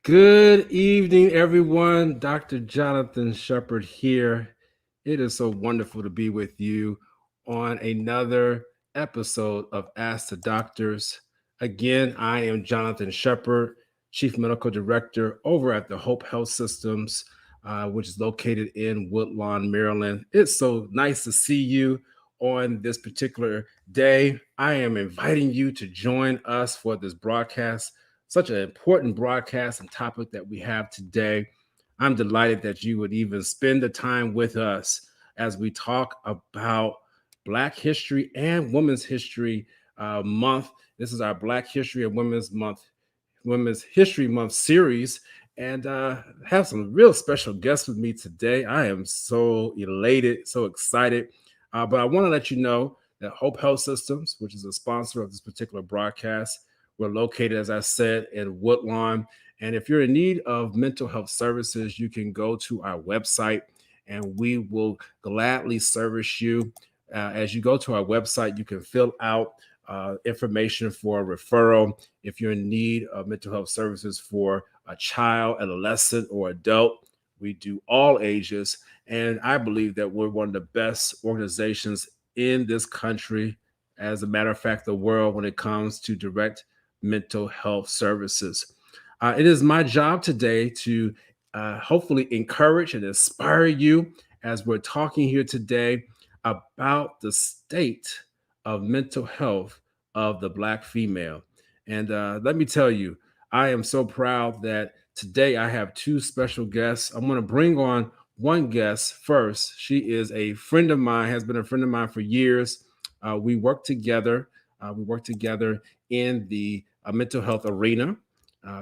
Good evening, everyone. Dr. Jonathan Shepard here. It is so wonderful to be with you on another episode of Ask the Doctors. Again, I am Jonathan Shepard, Chief Medical Director over at the Hope Health Systems, which is located in Woodlawn, Maryland. It's so nice to see you on this particular day. I am inviting you to join us for this broadcast, such an important broadcast and topic that we have today. I'm delighted that you would even spend the time with us as we talk about Black History and Women's History Month. This is our Black History and Women's History Month series, and have some real special guests with me today. I am so elated, so excited. But I want to let you know that Hope Health Systems, which is a sponsor of this particular broadcast, we're located, as I said, in Woodlawn. And if you're in need of mental health services, you can go to our website and we will gladly service you. As you go to our website, you can fill out information for a referral if you're in need of mental health services for a child, adolescent, or adult. We do all ages. And I believe that we're one of the best organizations in this country, as a matter of fact, the world, when it comes to direct mental health services. It is my job today to hopefully encourage and inspire you as we're talking here today about the state of mental health of the Black female. And let me tell you, I am so proud that today I have two special guests. I'm going to bring on one guest first. She is a friend of mine, has been a friend of mine for years. We work together. In the mental health arena.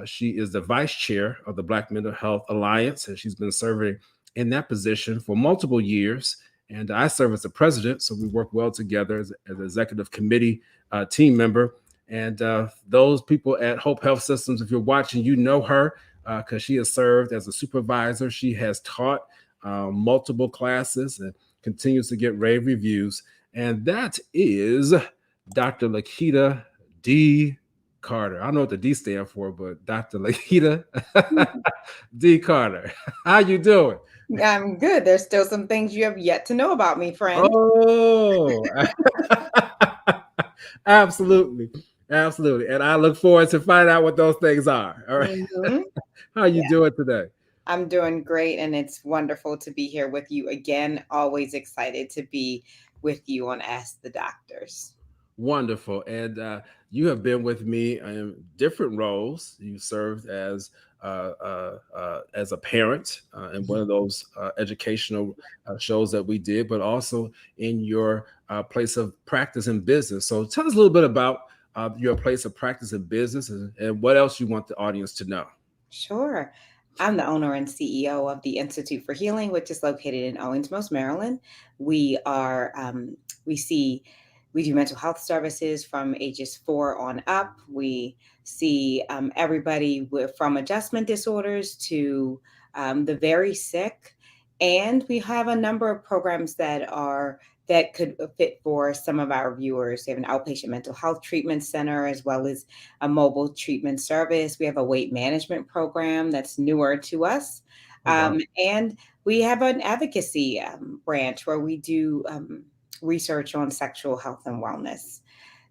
She is the vice chair of the Black Mental Health Alliance, and she's been serving in that position for multiple years. And I serve as the president, so we work well together as an executive committee team member. And those people at Hope Health Systems, if you're watching, you know her because she has served as a supervisor. She has taught multiple classes and continues to get rave reviews. And that is Dr. LaKeita D Carter. I don't know what the D stand for, but Dr. LaKeita D Carter. How you doing? I'm good. There's still some things you have yet to know about me, friend. Oh, absolutely. Absolutely. And I look forward to find out what those things are. All right. Mm-hmm. How are you doing today? I'm doing great, and it's wonderful to be here with you again. Always excited to be with you on Ask the Doctors. Wonderful. And you have been with me in different roles. You served as a parent in one of those educational shows that we did, but also in your place of practice and business. So tell us a little bit about your place of practice and business, and what else you want the audience to know. Sure. I'm the owner and CEO of the Institute for Healing, which is located in Owensboro, Maryland. We are we see we do mental health services from ages 4 on up. We see everybody from adjustment disorders to the very sick, and we have a number of programs that could fit for some of our viewers. We have an outpatient mental health treatment center as well as a mobile treatment service. We have a weight management program that's newer to us. Oh, wow. And we have an advocacy branch where we do research on sexual health and wellness.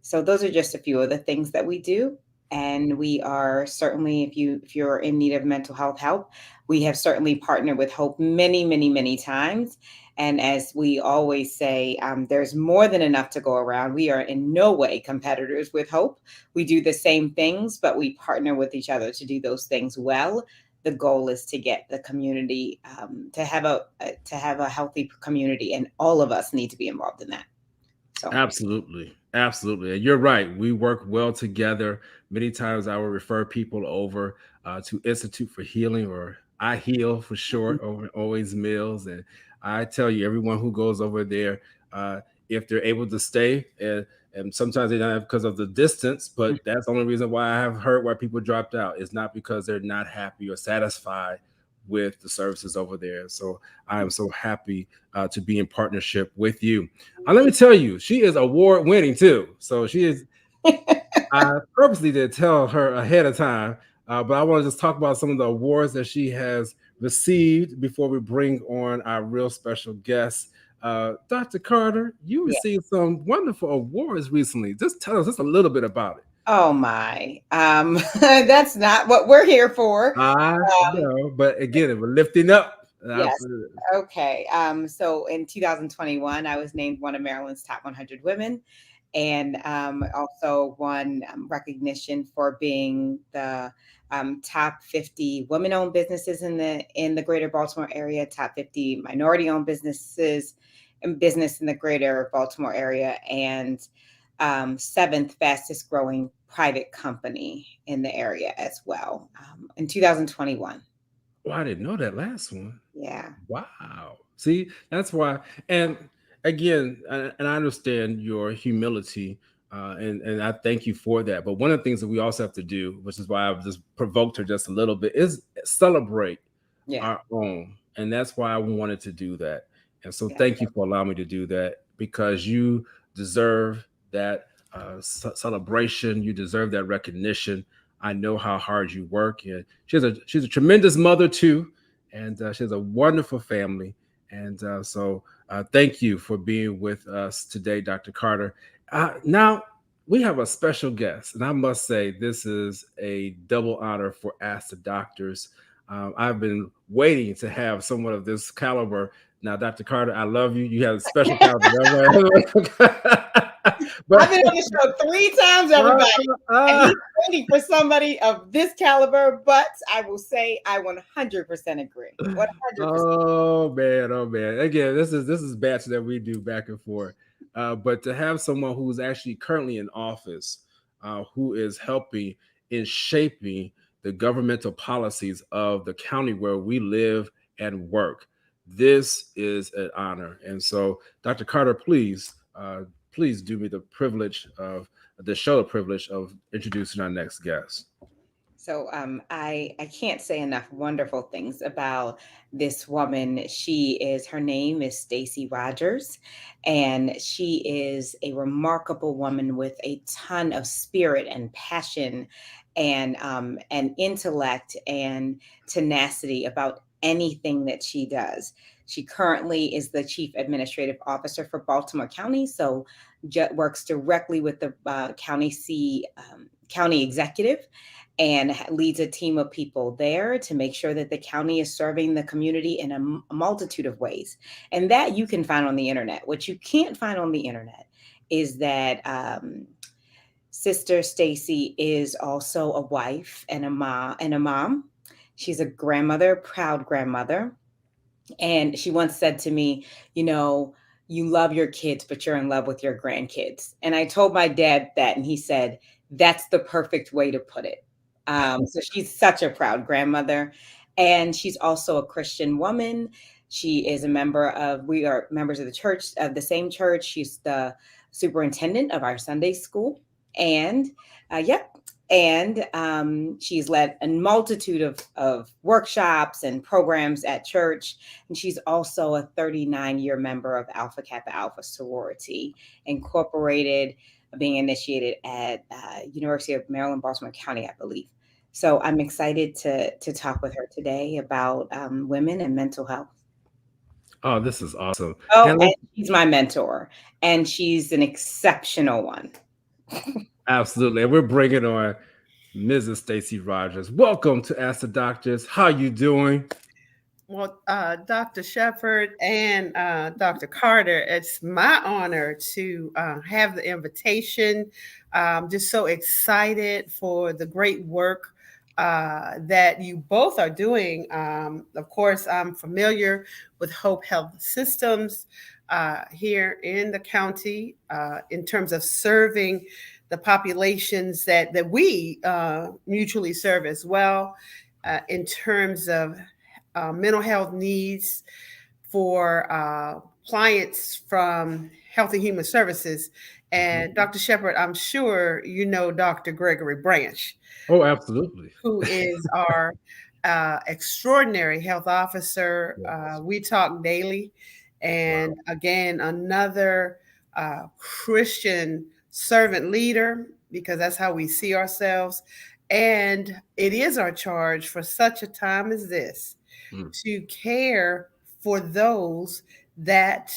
So those are just a few of the things that we do. And we are certainly, if you're in need of mental health help, we have certainly partnered with Hope many, many, many times. And as we always say, there's more than enough to go around. We are in no way competitors with Hope. We do the same things, but we partner with each other to do those things well. The goal is to get the community to have a healthy community, and all of us need to be involved in that. So Absolutely. Absolutely. And you're right. We work well together. Many times I will refer people over to Institute for Healing, or I Heal for short, over Always Mills. And I tell you, everyone who goes over there, if they're able to stay, and sometimes they don't have because of the distance, but that's the only reason why I have heard why people dropped out. It's not because they're not happy or satisfied with the services over there. So I am so happy to be in partnership with you. Let me tell you, she is award winning too. So she is. I purposely did tell her ahead of time But I want to just talk about some of the awards that she has received before we bring on our real special guest. Dr. Carter, you Yeah. received some wonderful awards recently. Just tell us just a little bit about it. Oh my. That's not what we're here for. I Um, know, but again, we're lifting up. yes. Okay. So in 2021, I was named one of Maryland's top 100 women, and also won recognition for being the top 50 women-owned businesses in the greater Baltimore area, top 50 minority-owned businesses and business in the greater Baltimore area, and seventh fastest growing private company in the area as well in 2021. Oh, I didn't know that last one. Yeah. Wow. See, that's why. And again, and I understand your humility, and I thank you for that. But one of the things that we also have to do, which is why I've just provoked her just a little bit, is celebrate Yeah. our own. And that's why I wanted to do that. And so Yeah. thank you for allowing me to do that because you deserve that celebration. You deserve that recognition. I know how hard you work, and she's a tremendous mother too, and she has a wonderful family. And thank you for being with us today, Dr. Carter. Now we have a special guest, and I must say this is a double honor for Ask the Doctors. I've been waiting to have someone of this caliber. Now, Dr. Carter, I love you. You have a special caliber. I've but been on the show 3 times, everybody, and he's waiting for somebody of this caliber. But I will say I 100% agree. 100%. Oh man. Again, this is batch that we do back and forth. But to have someone who's actually currently in office, who is helping in shaping the governmental policies of the county where we live and work, this is an honor. And so, Dr. Carter, please do me the show the privilege of introducing our next guest. So I can't say enough wonderful things about this woman. Her name is Stacy Rogers, and she is a remarkable woman with a ton of spirit and passion, and intellect and tenacity about anything that she does. She currently is the Chief Administrative Officer for Baltimore County, so works directly with the county executive, and leads a team of people there to make sure that the county is serving the community in a multitude of ways. And that you can find on the internet. What you can't find on the internet is that Sister Stacy is also a wife and a mom. She's a grandmother, proud grandmother. And she once said to me, you love your kids, but you're in love with your grandkids. And I told my dad that, and he said, that's the perfect way to put it. So she's such a proud grandmother. And she's also a Christian woman. We are members of the church, of the same church. She's the superintendent of our Sunday school. And yep. And she's led a multitude of workshops and programs at church. And she's also a 39-year member of Alpha Kappa Alpha Sorority Incorporated, being initiated at University of Maryland, Baltimore County, I believe. So I'm excited to talk with her today about women and mental health. Oh, this is awesome. Oh, And and she's my mentor, and she's an exceptional one. absolutely. And we're bringing on Mrs. Stacy Rogers. Welcome to Ask the Doctors. How you doing? Well, Dr. Shepard and Dr. Carter, it's my honor to have the invitation. Just so excited for the great work that you both are doing. Of course, I'm familiar with Hope Health Systems here in the county in terms of serving the populations that we mutually serve as well, in terms of mental health needs for clients from Health and Human Services. And Dr. Shepard, I'm sure you know Dr. Gregory Branch, Oh, absolutely. who is our extraordinary health officer. Yes. We talk daily. And Wow. again, another Christian servant leader, because that's how we see ourselves. And it is our charge for such a time as this Mm. to care for those that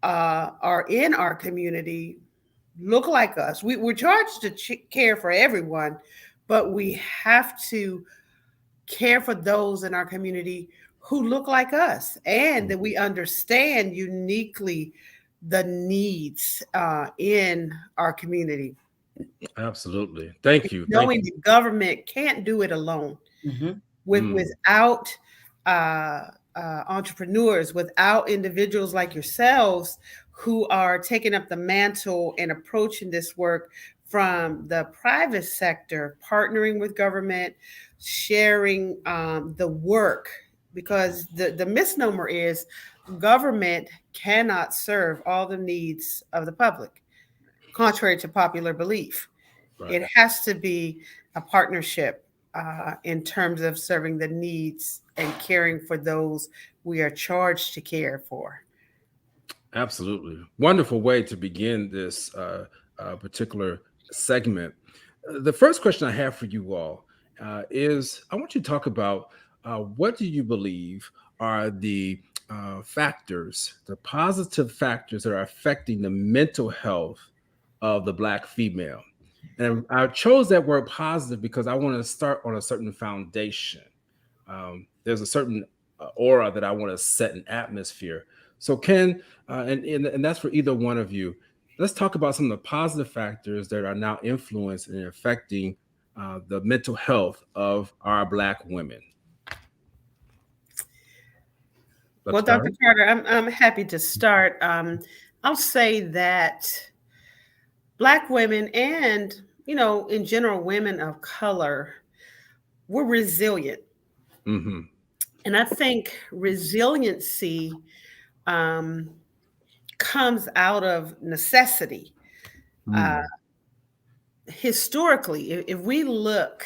are in our community, look like us. We're charged to care for everyone, but we have to care for those in our community who look like us and that we understand uniquely the needs in our community. Absolutely. Thank you. Thank Knowing you. the government can't do it alone Mhm. Mm. without uh, entrepreneurs, without individuals like yourselves who are taking up the mantle and approaching this work from the private sector, partnering with government, sharing the work. Because the misnomer is government cannot serve all the needs of the public, contrary to popular belief. Right. It has to be a partnership in terms of serving the needs and caring for those we are charged to care for. Absolutely. Wonderful way to begin this particular segment. The first question I have for you all is I want you to talk about what do you believe are the factors, the positive factors that are affecting the mental health of the Black female. And I chose that word positive because I want to start on a certain foundation. There's a certain aura that I want to set an atmosphere. So, Ken, and that's for either one of you. Let's talk about some of the positive factors that are now influencing and affecting the mental health of our Black women. Well, Dr. Dr. Carter? Carter, I'm happy to start. I'll say that Black women and, in general, women of color, we're resilient. Mm-hmm. And I think resiliency um, comes out of necessity. Uh, Mm. Historically, if we look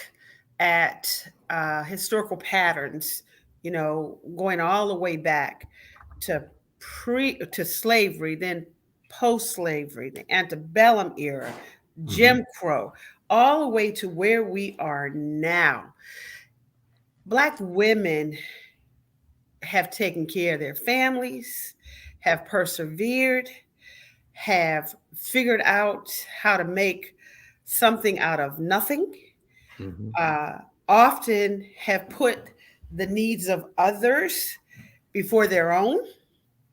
at historical patterns, going all the way back to to slavery, then post slavery, the antebellum era, Mm-hmm. Jim Crow, all the way to where we are now. Black women have taken care of their families, have persevered, have figured out how to make something out of nothing, Mm-hmm. uh, often have put the needs of others before their own.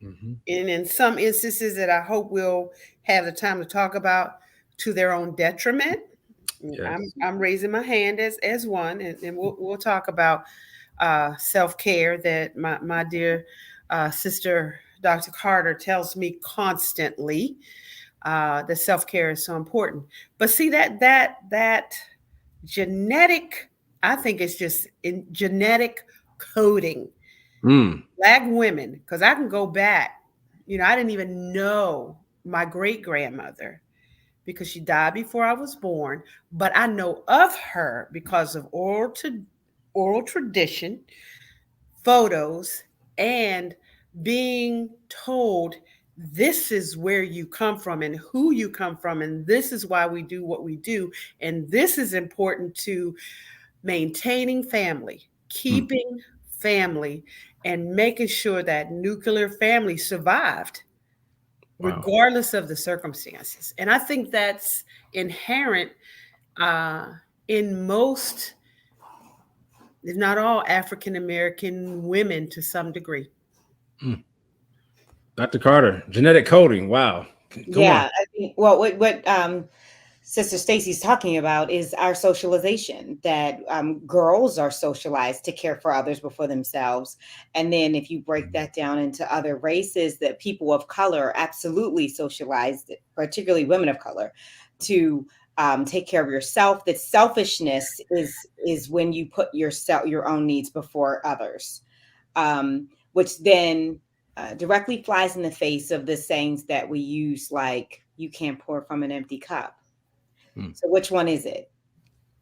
Mm-hmm. And in some instances that I hope we'll have the time to talk about, to their own detriment. I'm, Yes. I'm raising my hand as one, and we'll talk about self care that my dear sister, Dr. Carter, tells me constantly that self care is so important. But see that genetic, I think it's just in genetic coding. Mm. Black women, because I can go back, I didn't even know my great grandmother because she died before I was born, but I know of her because of oral tradition, photos, and being told this is where you come from and who you come from, and this is why we do what we do, and this is important to maintaining family, Mm. keeping family, and making sure that nuclear family survived Wow. regardless of the circumstances. And I think that's inherent uh, in most, if not all, African American women to some degree. Mm. Dr. Carter, genetic coding. Wow. Go on. Yeah, I think well, what Sister Stacy's talking about is our socialization, that girls are socialized to care for others before themselves. And then if you break that down into other races, that people of color are absolutely socialized, particularly women of color, to take care of yourself. That selfishness is when you put your own needs before others, which then directly flies in the face of the sayings that we use, like "you can't pour from an empty cup." Mm. So which one is it?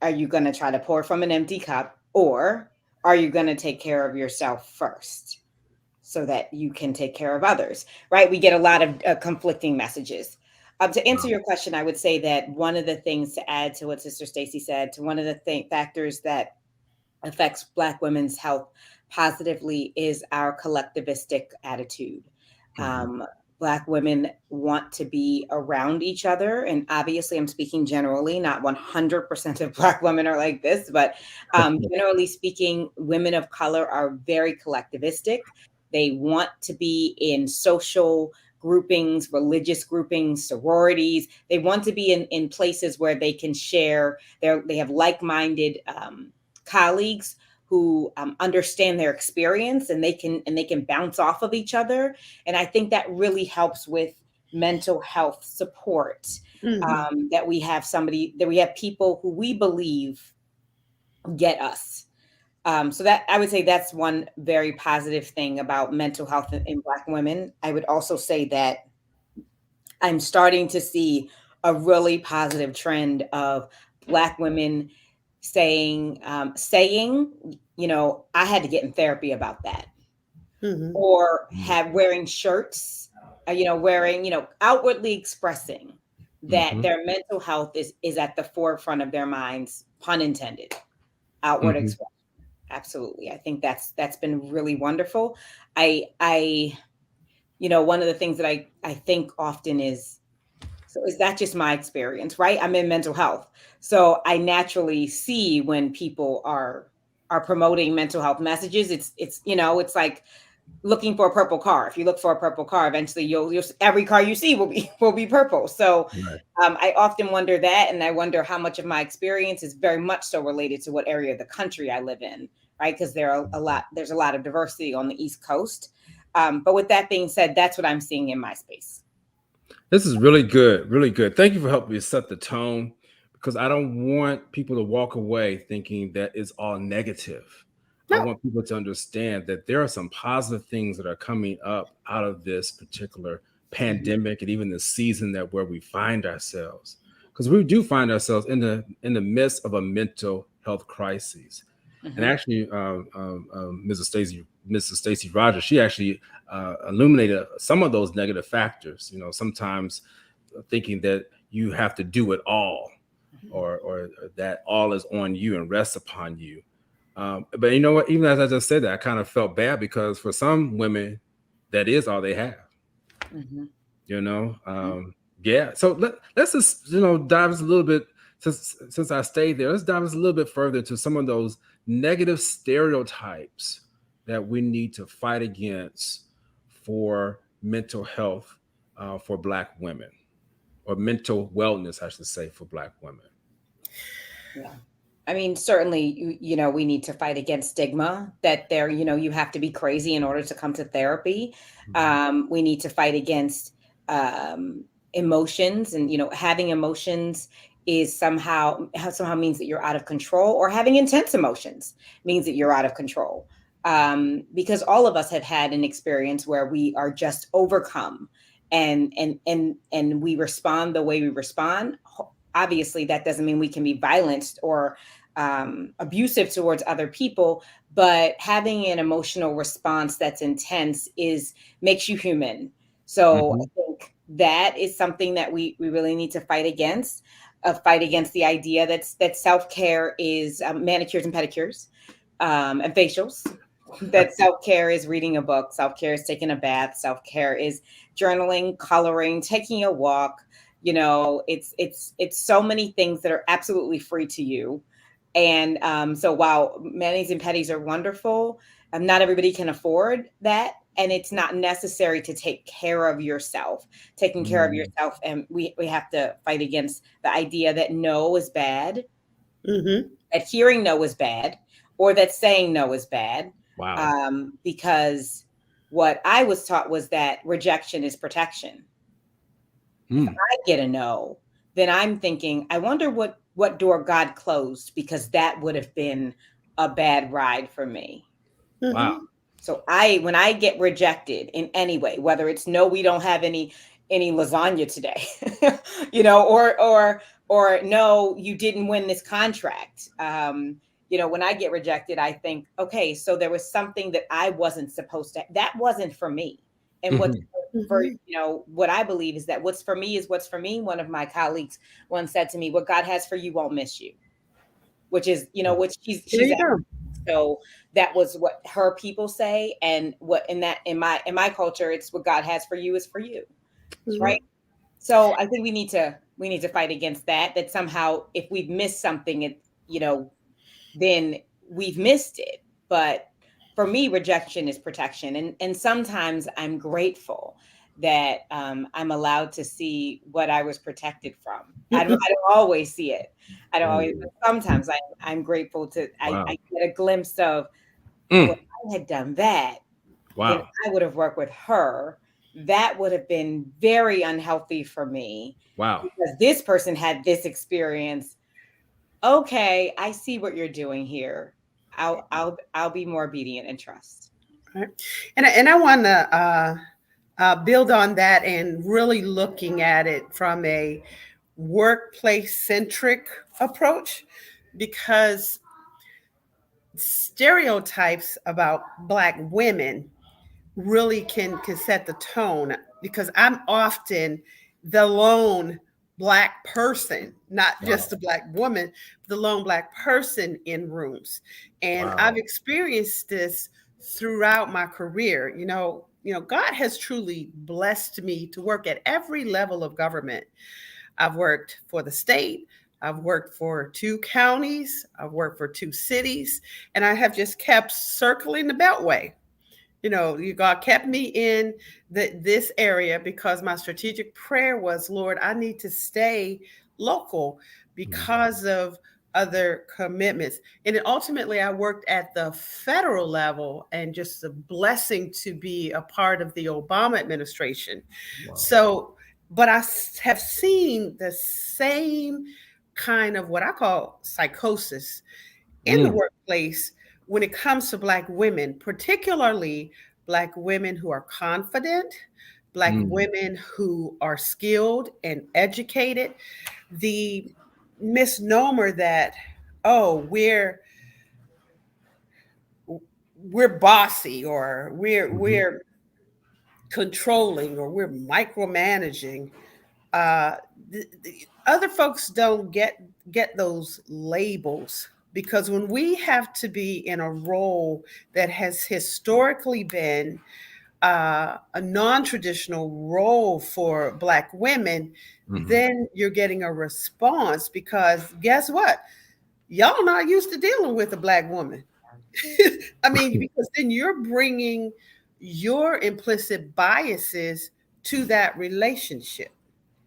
Are you going to try to pour from an empty cup, or are you going to take care of yourself first so that you can take care of others? Right? We get a lot of conflicting messages. To answer Wow. your question, I would say that one of the things, to add to what Sister Stacy said, to one of the factors that affects Black women's health positively is our collectivistic attitude. Mhm. Um, Black women want to be around each other. And obviously, I'm speaking generally, not 100% of Black women are like this, but generally speaking, women of color are very collectivistic. They want to be in social groupings, religious groupings, sororities. They want to be in places where they can share they have like-minded colleagues who understand their experience, and they can bounce off of each other. And I think that really helps with mental health support, Mhm. that we have people who we believe get us. So that, I would say, that's one very positive thing about mental health in Black women. I would also say that I'm starting to see a really positive trend of Black women saying, I had to get in therapy about that, Mhm. or Mm. have wearing shirts, wearing, outwardly expressing that Mhm. their mental health is at the forefront of their minds, pun intended. Outward Mhm. expression, absolutely. I think that's been really wonderful. I one of the things that I think often is, so is that just my experience, right? I'm in mental health. So I naturally see when people are promoting mental health messages. It's like looking for a purple car. If you look for a purple car, eventually you'll every car you see will be purple. So Right. I often wonder that, and I wonder how much of my experience is very much so related to what area of the country I live in, right? Because there's a lot of diversity on the East Coast. But with that being said, that's what I'm seeing in my space. This is really good, really good. Thank you for helping me set the tone, because I don't want people to walk away thinking that it's all negative. I No. want people to understand that there are some positive things that are coming up out of this particular Mhm, pandemic and even the season that where we find ourselves. Because we do find ourselves in the midst of a mental health crisis. And mhm. actually, Mrs. Stacy Rogers, she actually illuminated some of those negative factors. Sometimes thinking that you have to do it all, Mhm. or that all is on you and rests upon you. But you know what? Even as I just said that, I kind of felt bad, because for some women, that is all they have. Mhm. You know, yeah. So let's just dive just a little bit, since I stayed there. Let's dive just a little bit further to some of those negative stereotypes that we need to fight against for mental health, for Black women, or mental wellness, I should say, for Black women. Yeah. I mean, certainly, we need to fight against stigma that you have to be crazy in order to come to therapy. Mhm. We need to fight against emotions, and, having emotions is somehow means that you're out of control, or having intense emotions means that you're out of control. Because all of us have had an experience where we are just overcome, and we respond the way we respond. Obviously, that doesn't mean we can be violent or abusive towards other people, but having an emotional response that's intense is makes you human. So I Mhm. think that is something that we really need to fight against. Fight against the idea that self-care is manicures and pedicures, and facials. That self-care is reading a book, self-care is taking a bath, self-care is journaling, coloring, taking a walk. It's so many things that are absolutely free to you. And so while manis and petties are wonderful, not everybody can afford that. And it's not necessary to take care of yourself. Taking care of Mhm. yourself, and we have to fight against the idea that no is bad, Mhm. that hearing no is bad, or that saying no is bad. Wow. Because what I was taught was that rejection is protection. If Mm. I get a no, then I'm thinking, I wonder what door God closed, because that would have been a bad ride for me. Wow. Mhm. So when I get rejected in any way, whether it's no, we don't have any lasagna today, or no, you didn't win this contract. When I get rejected, I think, okay, so there was something that I wasn't supposed to. That wasn't for me. And what's Mhm. you know, what I believe is that what's for me is what's for me. One of my colleagues once said to me, "What God has for you won't miss you," which is, you know, which There she's you go. so that was what her people say, and what in my culture, it's what God has for you is for you, right? So I think we need to fight against that. That somehow, if we've missed something, it, you know, then we've missed it. But for me, rejection is protection, and sometimes I'm grateful that I'm allowed to see what I was protected from. I don't always see it. I don't always. But sometimes I'm grateful to Wow. I get a glimpse of, oh, if Mm. I had done that, then Wow. I would have worked with her. That would have been very unhealthy for me Wow. because this person had this experience. Okay, I see what you're doing here. I'll be more obedient and trust. Right. And I want to build on that and really looking at it from a workplace centric approach, because stereotypes about Black women really can set the tone, because I'm often the lone Black person, not just Wow. a Black woman, the lone Black person in rooms. And I've Wow. experienced this throughout my career. God has truly blessed me to work at every level of government. I've worked for the state, I've worked for 2 counties, I've worked for 2 cities, and I have just kept circling the Beltway. God kept me in this area because my strategic prayer was, Lord, I need to stay local Mm. because of other commitments. And then ultimately, I worked at the federal level, and just a blessing to be a part of the Obama administration. Wow. So, but I have seen the same kind of what I call psychosis in the Mm. workplace when it comes to Black women, particularly Black women who are confident, Black Mm. women who are skilled and educated. The misnomer that, oh, we're bossy, or Mhm. we're controlling, or we're micromanaging. uh, the other folks don't get those labels, because when we have to be in a role that has historically been a non-traditional role for Black women, Mhm. then you're getting a response, because guess what? Y'all not used to dealing with a Black woman. I mean, because then you're bringing your implicit biases to that relationship.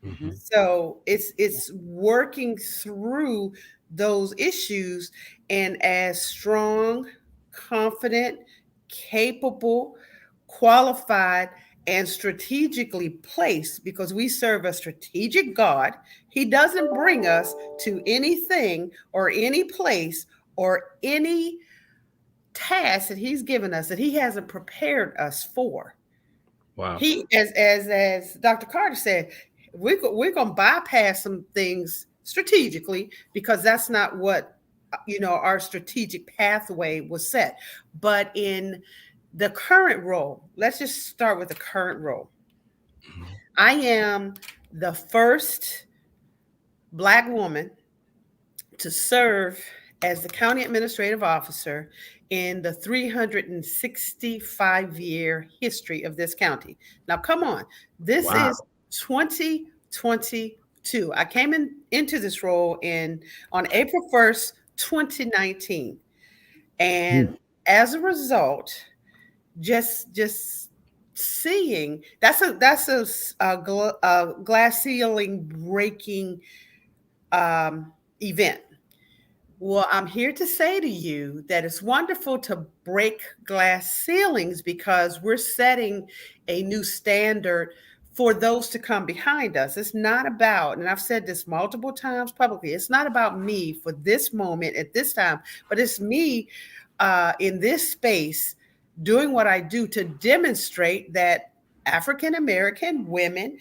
Mhm. Mhm. So it's working through those issues, and as strong, confident, capable, qualified, and strategically placed, because we serve a strategic God. He doesn't bring us to anything or any place or any task that he's given us that he hasn't prepared us for. Wow. He, as Dr. Carter said, we're going to bypass some things strategically, because that's not what our strategic pathway was set. But in the current role, let's just start with the current role. Mhm. I am the first Black woman to serve as the county administrative officer in the 365-year history of this county. Now, come on, this Wow. is 2022. I came into this role on April 1st, 2019, Mm. and as a result, just seeing that's a glass ceiling breaking event. Well, I'm here to say to you that it's wonderful to break glass ceilings, because we're setting a new standard for those to come behind us. It's not about, and I've said this multiple times publicly, it's not about me for this moment at this time, but it's me in this space doing what I do to demonstrate that African American women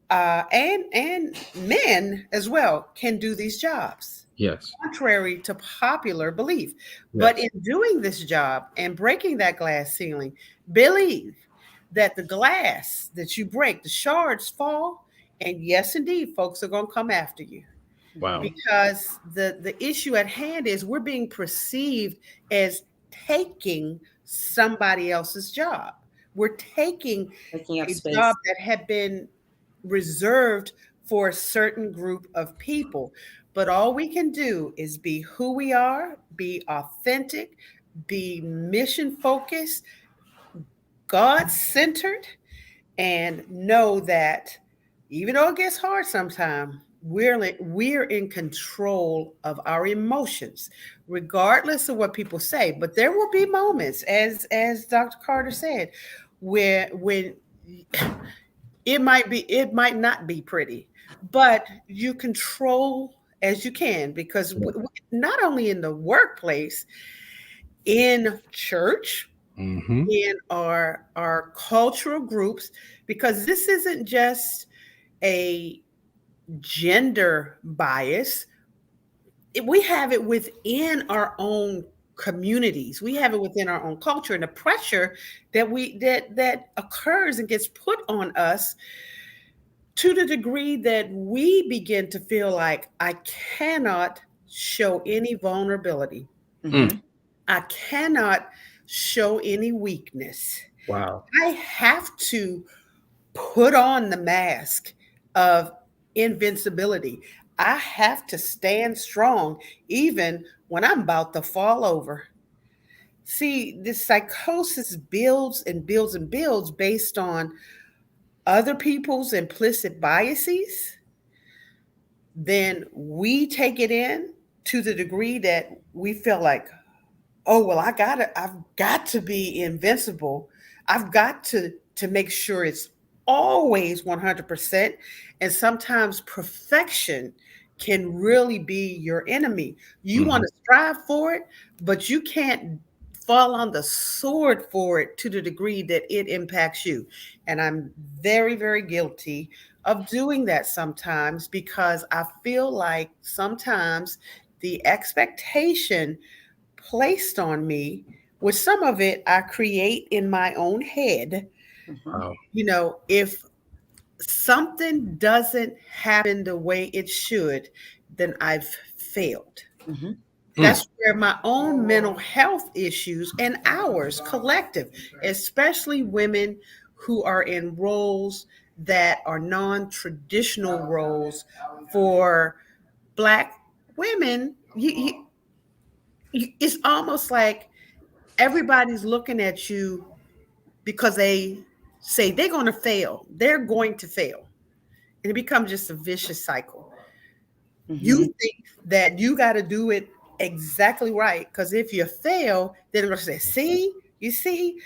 and men as well can do these jobs, Yes. contrary to popular belief. But Yes. in doing this job and breaking that glass ceiling, believe that the glass that you break, the shards fall, and yes, indeed, folks are going to come after you Wow. Mhm. because the issue at hand is we're being perceived as taking somebody else's job. We're taking Taking up a job space. that had been reserved for a certain group of people. But all we can do is be who we are, be authentic, be mission focused, God centered, and know that even though it gets hard sometimes, we're in control of our emotions, regardless of what people say. But there will be moments, as Dr. Carter said, where when it might not be pretty, but you control as you can because not only in the workplace, in church, Mm-hmm. in our cultural groups, because this isn't just a gender bias. We have it within our own communities. We have it within our own culture, and the pressure that occurs and gets put on us to the degree that we begin to feel like I cannot show any vulnerability. Mm. Mhm. I cannot show any weakness. Wow. I have to put on the mask of invincibility. I have to stand strong even when I'm about to fall over. See, this psychosis builds and builds and builds based on other people's implicit biases. Then we take it in to the degree that we feel like, oh well, I've got to be invincible. I've got to make sure it's always 100%. And sometimes perfection can really be your enemy. You Mm-hmm. want to strive for it, but you can't fall on the sword for it to the degree that it impacts you. And I'm very, very guilty of doing that sometimes because I feel like sometimes the expectation placed on me, which some of it I create in my own head. Mhm. Wow. If something doesn't happen the way it should, then I've failed. Mhm. Mm. That's where my own mental health issues and ours collective, especially women who are in roles that are non-traditional roles for Black women, it's almost like everybody's looking at you because they say they're going to fail. They're going to fail. And it becomes just a vicious cycle. You Mhm. think that you got to do it exactly right. Because if you fail, then they're going to say, see, you see,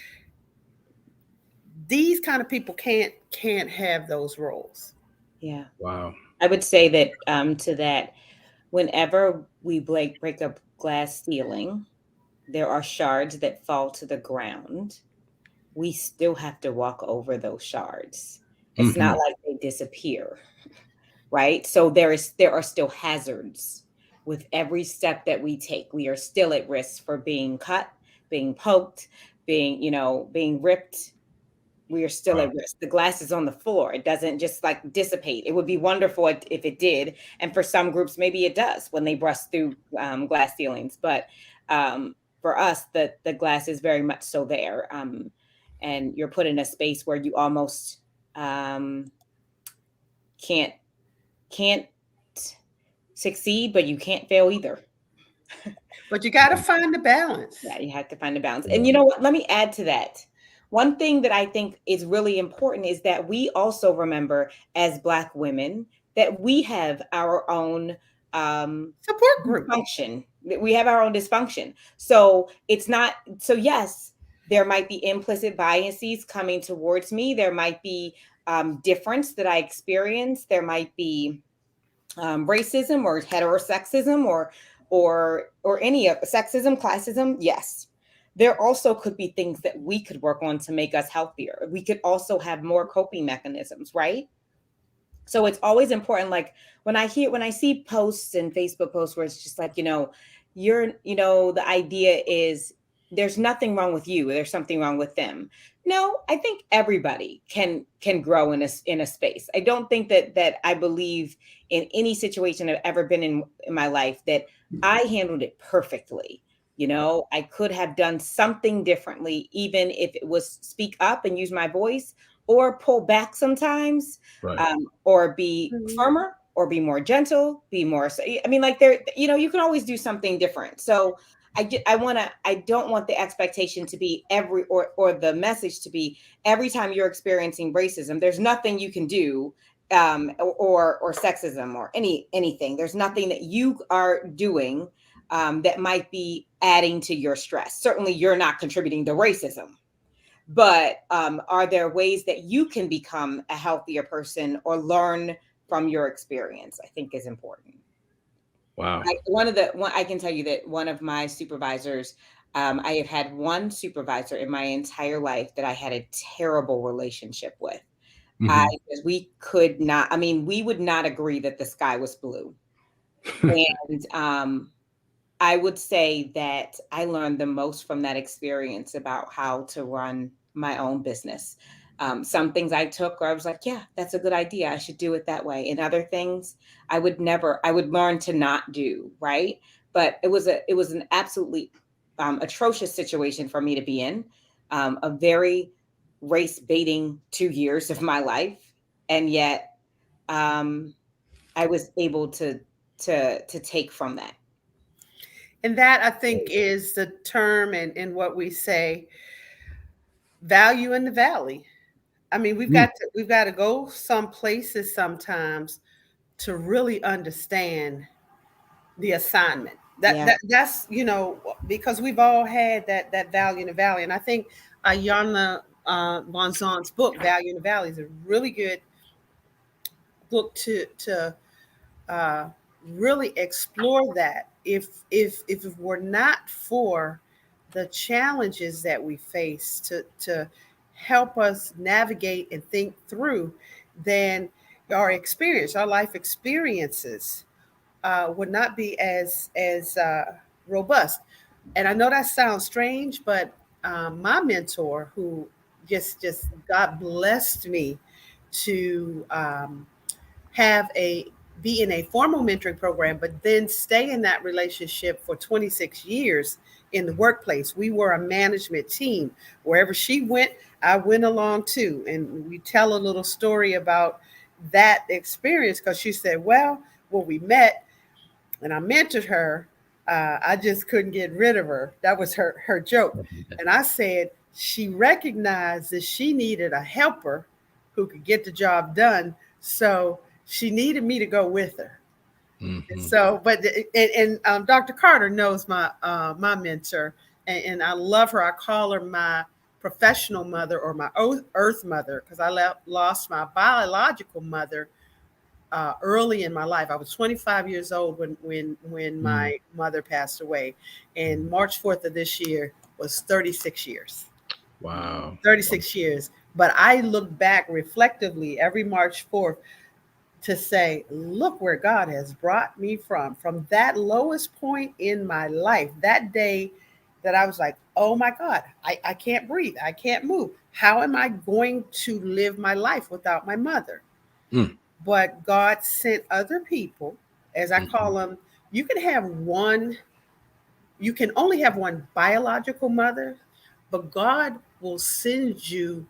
these kind of people can't have those roles. Yeah. Wow. I would say that to that, whenever we break a glass ceiling, there are shards that fall to the ground. We still have to walk over those shards. It's Mm-hmm. not like they disappear, right? So there are still hazards with every step that we take. We are still at risk for being cut, being poked, being ripped. We are still Wow. at risk. The glass is on the floor. It doesn't just like dissipate. It would be wonderful if it did. And for some groups, maybe it does when they bust through glass ceilings. But for us, the glass is very much so there. And you're put in a space where you almost um, can't can't succeed, but you can't fail either. But you got to find the balance. Yeah, you have to find a balance. And Yeah. you know what? Let me add to that. One thing that I think is really important is that we also remember as Black women that we have our own Support group. dysfunction. That we have our own dysfunction. So it's not, so yes, there might be implicit biases coming towards me. There might be difference that I experience. There might be racism or heterosexism or any of sexism, classism. Yes, there also could be things that we could work on to make us healthier. We could also have more coping mechanisms, right? So it's always important. Like when I see posts and Facebook posts where it's just like, the idea is there's nothing wrong with you, there's something wrong with them. No, I think everybody can grow in a space. I don't think that I believe in any situation I've ever been in my life that I handled it perfectly. I could have done something differently, even if it was speak up and use my voice, or pull back sometimes, Right. or be Mhm. firmer, or be more gentle, be more. I mean, like there, you can always do something different. So I don't want the expectation to be or the message to be every time you're experiencing racism, there's nothing you can do, or sexism or anything. There's nothing that you are doing, that might be adding to your stress. Certainly, you're not contributing to racism, but are there ways that you can become a healthier person or learn from your experience? I think is important. Wow. One I can tell you that one of my supervisors, I have had one supervisor in my entire life that I had a terrible relationship with. I Mhm. We could not, I mean, we would not agree that the sky was blue. And I would say that I learned the most from that experience about how to run my own business. Some things I took where I was like, yeah, that's a good idea. I should do it that way. And other things I would learn to not do. Right. But it was an absolutely atrocious situation for me to be in, a very race baiting 2 years of my life. And yet, um, I was able to take from that. And that I think is the term and what we say, value in the valley. I mean, Mm. we've got to go some places sometimes to really understand the assignment. Yeah. That's because we've all had that value in the valley, and I think Ayana Bonzon's book "Value in the Valley" is a really good book to uh, really explore that. If it were not for the challenges that we face to help us navigate and think through, then our life experiences would not be as robust. And I know that sounds strange, but my mentor, who just God blessed me to have a be in a formal mentoring program, but then stay in that relationship for 26 years in the workplace. We were a management team. Wherever she went, I went along too. And we tell a little story about that experience because she said, well, when we met and I mentored her, I just couldn't get rid of her. That was her joke. And I said, she recognized that she needed a helper who could get the job done. So she needed me to go with her. And Mhm. so, but Dr. Carter knows my mentor, and I love her. I call her my professional mother or my earth mother because I lost my biological mother early in my life. I was 25 years old when Mm. my mother passed away, and March 4th of this year was 36 years. Wow. Wow. 36 years. But I look back reflectively every March 4th to say, look where God has brought me from that lowest point in my life, that day that I was like, oh my God, I can't breathe. I can't move. How am I going to live my life without my mother? Mm. But God sent other people, as I call Mhm. them. You can have one, you can only have one biological mother, but God will send you,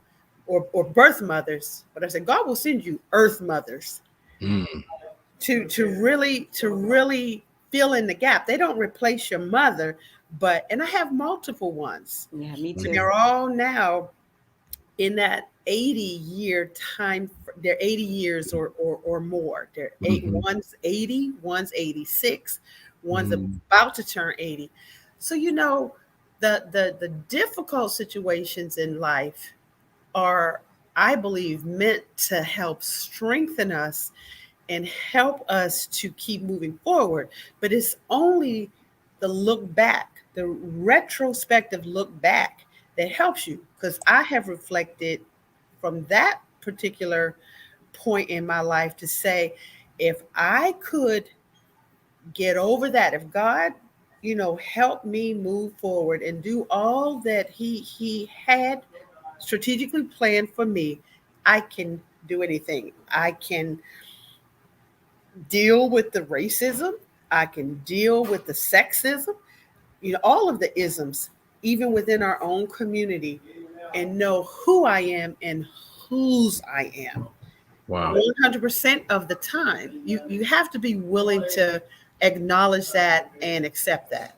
or birth mothers, but I said, God will send you earth mothers Mm. to really fill in the gap. They don't replace your mother, and I have multiple ones. Yeah, me And too. they're all now in that 80-year time. They're 80 years or more. They're Mhm. one's 80, one's 86, one's Mm. about to turn 80. So the difficult situations in life are, I believe, meant to help strengthen us and help us to keep moving forward. But it's only the look back, the retrospective look back, that helps you. Because I have reflected from that particular point in my life to say, if I could get over that, if God, help me move forward and do all that he had strategically planned for me, I can do anything. I can deal with the racism. I can deal with the sexism, all of the isms, even within our own community, and know who I am and whose I am. Wow. 100% of the time. You have to be willing to acknowledge that and accept that.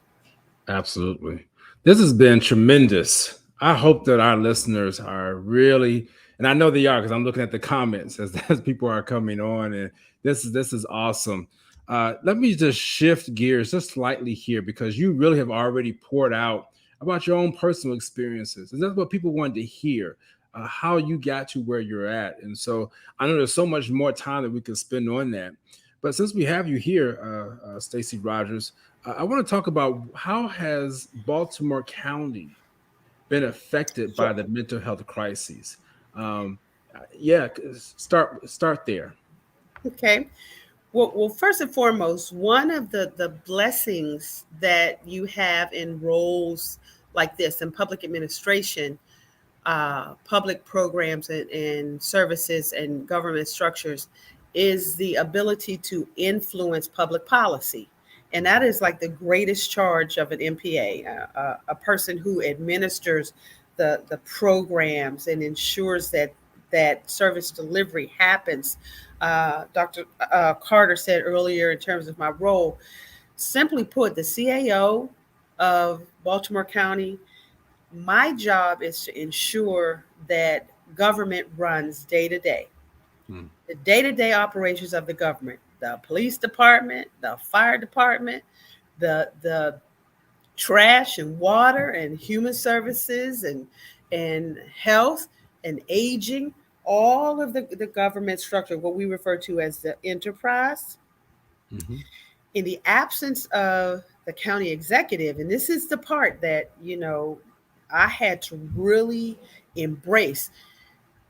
Absolutely. This has been tremendous. I hope that our listeners are really, and I know they are because I'm looking at the comments as people are coming on, and this is awesome. Let me just shift gears just slightly here because you really have already poured out about your own personal experiences, and that's what people wanted to hear. How you got to where you're at, and so I know there's so much more time that we could spend on that. But since we have you here, Stacy Rogers, I want to talk about how has Baltimore County been affected by Sure. the mental health crises. Um, yeah, start there. Okay. Well, first and foremost, one of the blessings that you have in roles like this in public administration, public programs and services and government structures is the ability to influence public policy. And that is like the greatest charge of an MPA, a person who administers the programs and ensures that service delivery happens. Dr. Carter said earlier, in terms of my role, simply put, the CAO of Baltimore County, my job is to ensure that government runs day to day, Hmm. the day to day operations of the government, the police department, the fire department, the trash and water and human services and health and aging, all of the government structure, what we refer to as the enterprise. Mhm. In the absence of the county executive, and this is the part that, I had to really embrace.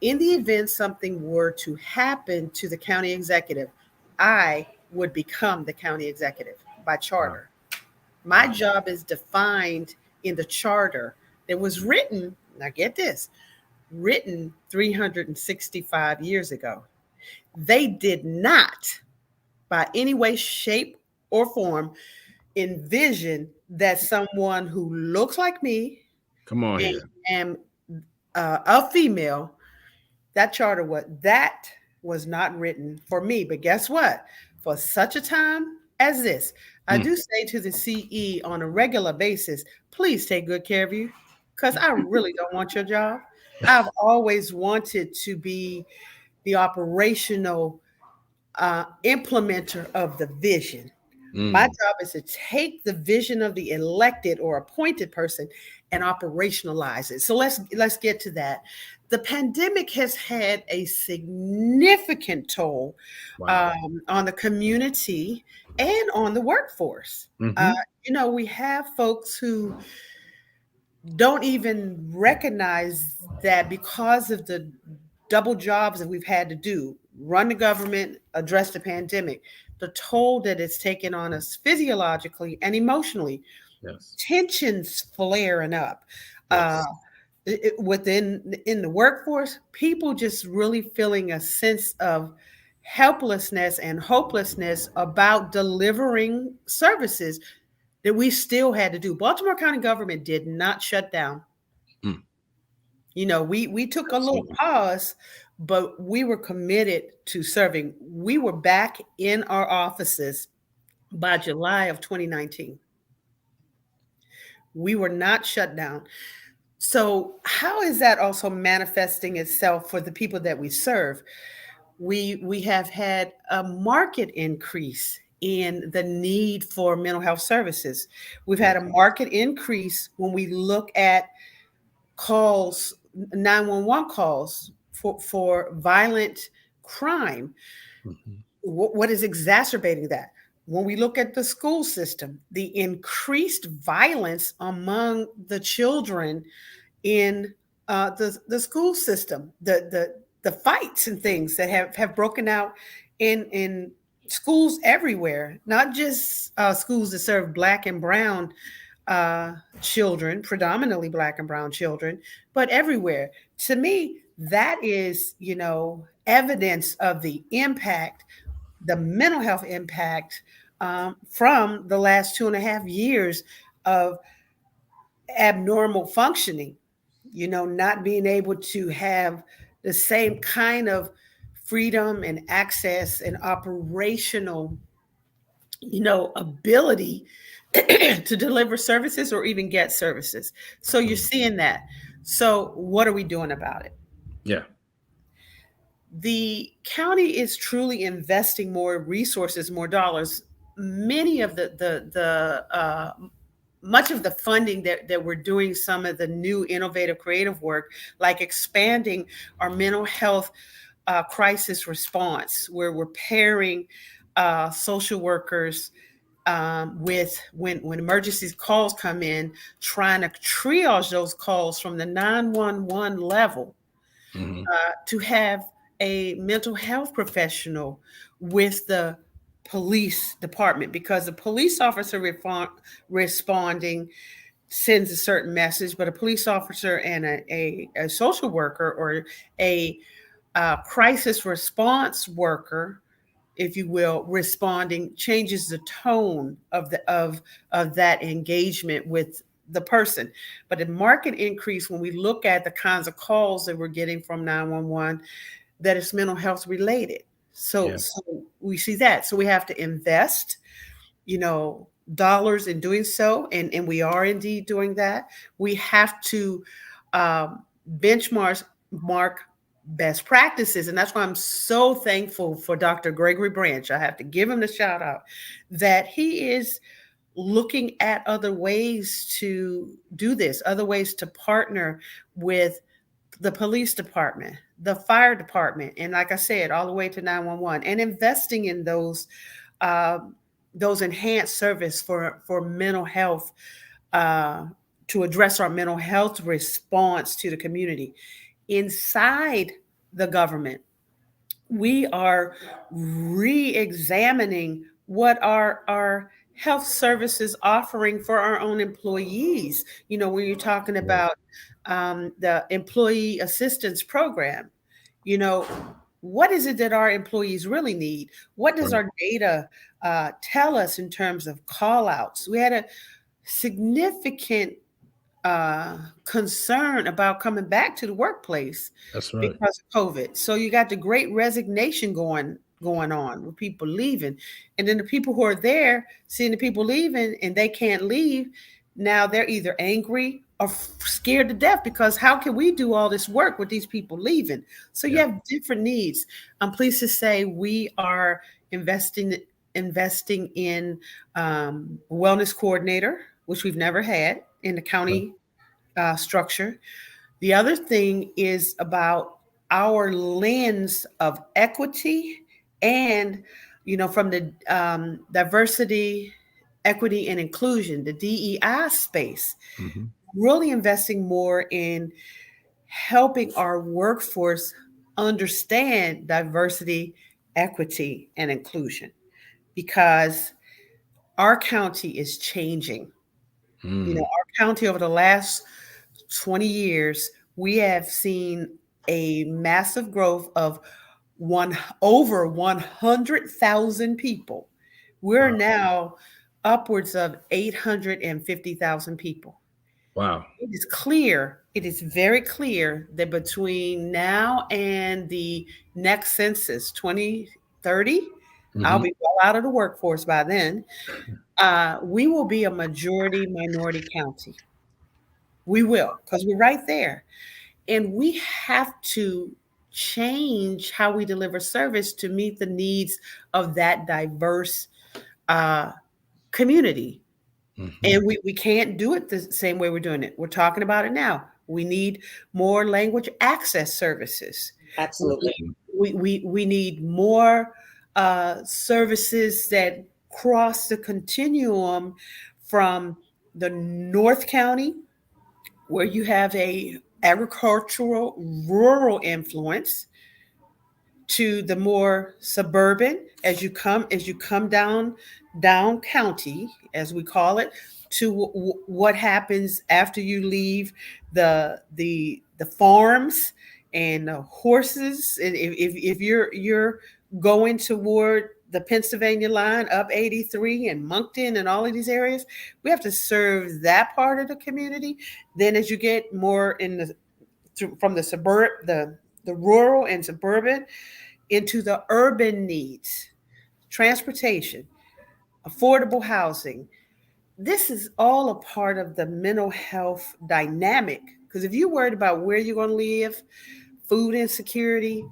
In the event something were to happen to the county executive, I would become the county executive by Wow. charter. My Wow. job is defined in the charter that was written, now get this, written 365 years ago. They did not, by any way, shape, or form, envision that someone who looks like me Come on and here. am a female, that was not written for me. But guess what? For such a time as this, I Hmm. do say to the CE on a regular basis, please take good care of you, because I really don't want your job. I've always wanted to be the operational implementer of the vision. My Mm. job is to take the vision of the elected or appointed person and operationalize it. So let's get to that. The pandemic has had a significant toll Wow. on the community and on the workforce. Uh, Hmm. we have folks who don't even recognize that because of the double jobs that we've had to do, run the government, address the pandemic, the toll that it's taken on us physiologically and emotionally, Yes. tensions flaring up. Uh, Yes. Within in the workforce, people just really feeling a sense of helplessness and hopelessness about delivering services that we still had to do. Baltimore County government did not shut down. Mm. We took a little Absolutely. pause, but we were committed to serving. We were back in our offices by July of 2019. We were not shut down. So, how is that also manifesting itself for the people that we serve? We have had a market increase in the need for mental health services. We've had a Yes. market increase when we look at calls, 911 calls for violent crime. Mhm. What is exacerbating that? When we look at the school system, the increased violence among the children in the school system, the fights and things that have broken out in schools everywhere, not just schools that serve Black and brown children, predominantly Black and brown children, but everywhere. To me, that is, evidence of the impact, the mental health impact from the last 2.5 years of abnormal functioning, not being able to have the same kind of freedom and access and operational, ability to deliver services or even get services. So you're seeing that. So what are we doing about it? Yeah. The county is truly investing more resources, more dollars. Many of the much of the funding that we're doing, some of the new innovative creative work, like expanding our mental health crisis response, where we're pairing social workers with when emergency calls come in, trying to triage those calls from the 911 level Hmm. to have a mental health professional with the police department, because the police officer responding sends a certain message, but a police officer and a social worker or a crisis response worker, if you will, responding changes the tone of that engagement with the person. But the market increase, when we look at the kinds of calls that we're getting from 911, that is mental health related. So, Yeah. so we see that. So we have to invest, dollars in doing so, and we are indeed doing that. We have to benchmark mark best practices, and that's why I'm so thankful for Dr. Gregory Branch. I have to give him the shout out that he is looking at other ways to do this, other ways to partner with the police department, the fire department, and like I said, all the way to 911, and investing in uh, those enhanced service for mental health, to address our mental health response to the community. Inside the government, we are re-examining what our health services offering for our own employees. When you're talking Right. about the employee assistance program, you know, what is it that our employees really need? What does Right. our data tell us in terms of call outs? We had a significant concern about coming back to the workplace That's right. because of COVID. So you got the great resignation going on with people leaving. And then the people who are there seeing the people leaving and they can't leave, now they're either angry or scared to death, because how can we do all this work with these people leaving? So you Yeah. have different needs. I'm pleased to say we are investing in wellness coordinator, which we've never had in the Okay. county structure. The other thing is about our lens of equity and, from the diversity, equity, and inclusion, the DEI space, Hmm. really investing more in helping our workforce understand diversity, equity, and inclusion, because our county is changing. Mm. Our county over the last 20 years, we have seen a massive growth of over 100,000 people. We're Wow. now upwards of 850,000 people. Wow. It is clear, it is very clear that between now and the next census, 2030, I'll Hmm. be well out of the workforce by then. We will be a majority minority county. We will, because we're right there. And we have to change how we deliver service to meet the needs of that diverse uh, community. Hmm. And we can't do it the same way we're doing it. We're talking about it now. We need more language access services. Absolutely. We need more services that cross the continuum from the North County, where you have a agricultural rural influence, to the more suburban, as you come down county, as we call it, to what happens after you leave the farms and the horses. And if you're going toward the Pennsylvania line up 83 and Moncton and all of these areas, we have to serve that part of the community. Then as you get more in the from the suburb the rural and suburban into the urban needs, transportation, affordable housing. This is all a part of the mental health dynamic. Because if you're worried about where you're going to live, food insecurity,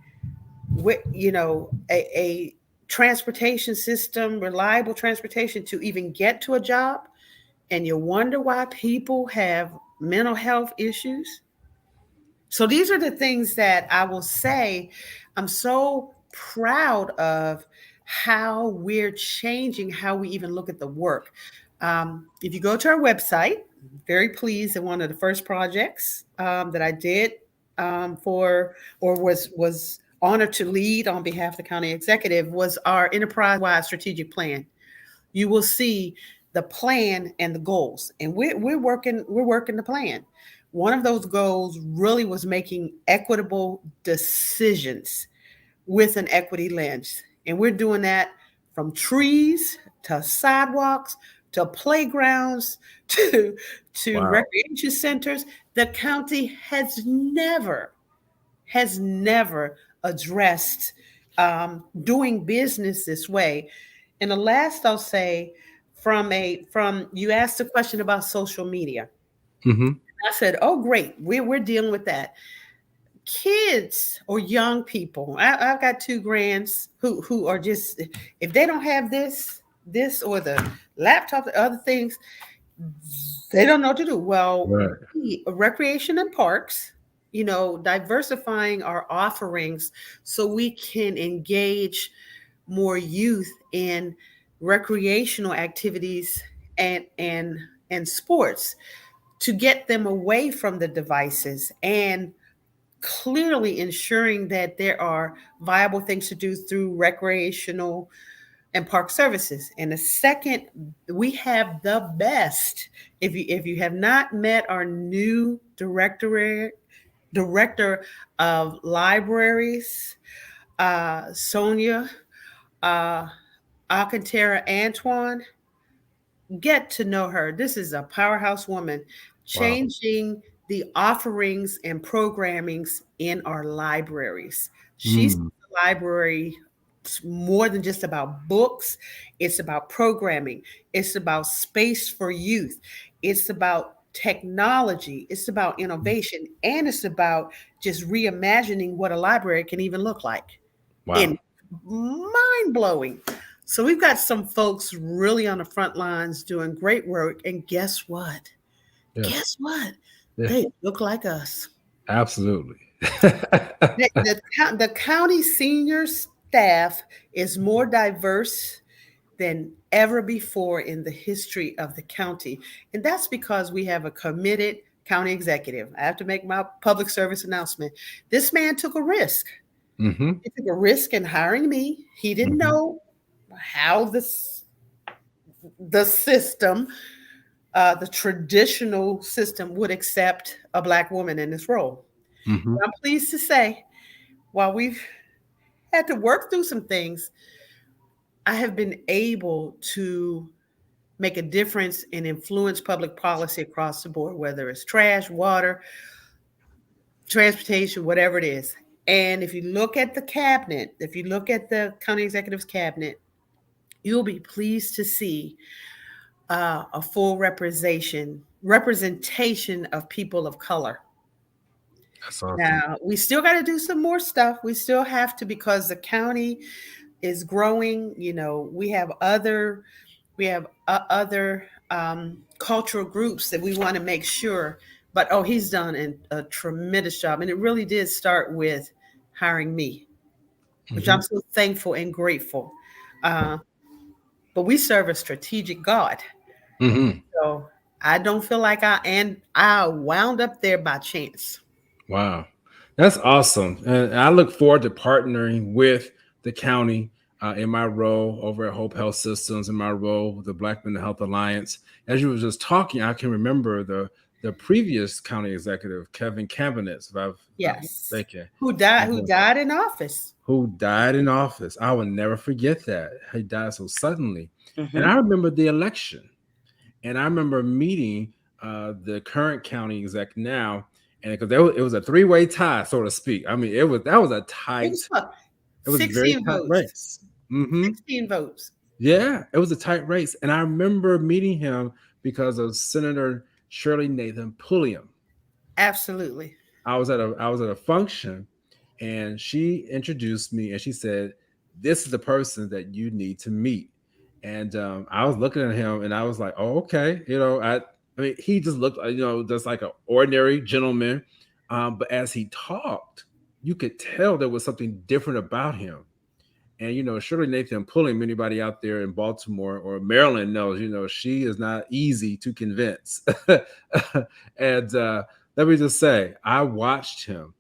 a transportation system, reliable transportation to even get to a job, and you wonder why people have mental health issues. So these are the things that I will say I'm so proud of, how we're changing how we even look at the work. If you go to our website, very pleased that one of the first projects that I did for, or was honored to lead on behalf of the county executive, was our enterprise-wide strategic plan. You will see the plan and the goals, and we're working the plan. One of those goals really was making equitable decisions with an equity lens. And we're doing that from trees to sidewalks to playgrounds to Wow. recreation centers. The county has never addressed doing business this way. And the last I'll say, from you asked a question about social media. Hmm. I said, "Oh, great, we're dealing with that." Kids or young people. I've got two grands who are just, if they don't have this or the laptop, the other things, they don't know what to do. Well, Right. recreation and parks, diversifying our offerings so we can engage more youth in recreational activities and sports, to get them away from the devices, and clearly ensuring that there are viable things to do through recreational and park services. And the second, we have the best. If you have not met our new director of libraries, Sonia uh, Alcantara Antoine, get to know her. This is a powerhouse woman, Wow. changing the offerings and programmings in our libraries. She's Mm. the library more than just about books. It's about programming. It's about space for youth. It's about technology. It's about innovation. And it's about just reimagining what a library can even look like. Wow. And mind blowing. So we've got some folks really on the front lines doing great work. And guess what? Yes. Guess what? Yeah. They look like us. Absolutely. The county senior staff is more diverse than ever before in the history of the county. And that's because we have a committed county executive. I have to make my public service announcement. This man took a risk. Hmm. He took a risk in hiring me. He didn't Hmm. know how the system, the traditional system, would accept a Black woman in this role. Hmm. But I'm pleased to say, while we've had to work through some things, I have been able to make a difference and influence public policy across the board, whether it's trash, water, transportation, whatever it is. And if you look at the cabinet, if you look at the county executive's cabinet, you'll be pleased to see a full representation of people of color. That's awesome. Now, we still got to do some more stuff. We still have to, because the county is growing. We have other cultural groups that we want to make sure. But he's done a tremendous job, and it really did start with hiring me, which Hmm. I'm so thankful and grateful. Uh, but we serve a strategic God. Hmm. So I don't feel like I wound up there by chance. Wow. That's awesome. And I look forward to partnering with the county in my role over at Hope Health Systems, in my role with the Black Mental Health Alliance. As you were just talking, I can remember the previous county executive, Kevin Cabinets, if I'm not Yes. mistaken, Who died? and, Who died in office? who died in office. I will never forget that. He died so suddenly. And Hmm. I remember the election. And I remember meeting the current county exec now, and because it was a three-way tie, so to speak. I mean, that was a It was tight, what? it was a very 16 tight votes. race. Hmm. 16 votes. Yeah, it was a tight race, and I remember meeting him because of Senator Shirley Nathan Pulliam. Absolutely. I was at a function, and she introduced me, and she said, "This is the person that you need to meet." And I was looking at him, and I was like, "Oh, okay." I mean, he just looked, just like an ordinary gentleman. But as he talked, you could tell there was something different about him. And Shirley Nathan Pulling, anybody out there in Baltimore or Maryland knows, she is not easy to convince. And let me just say, I watched him,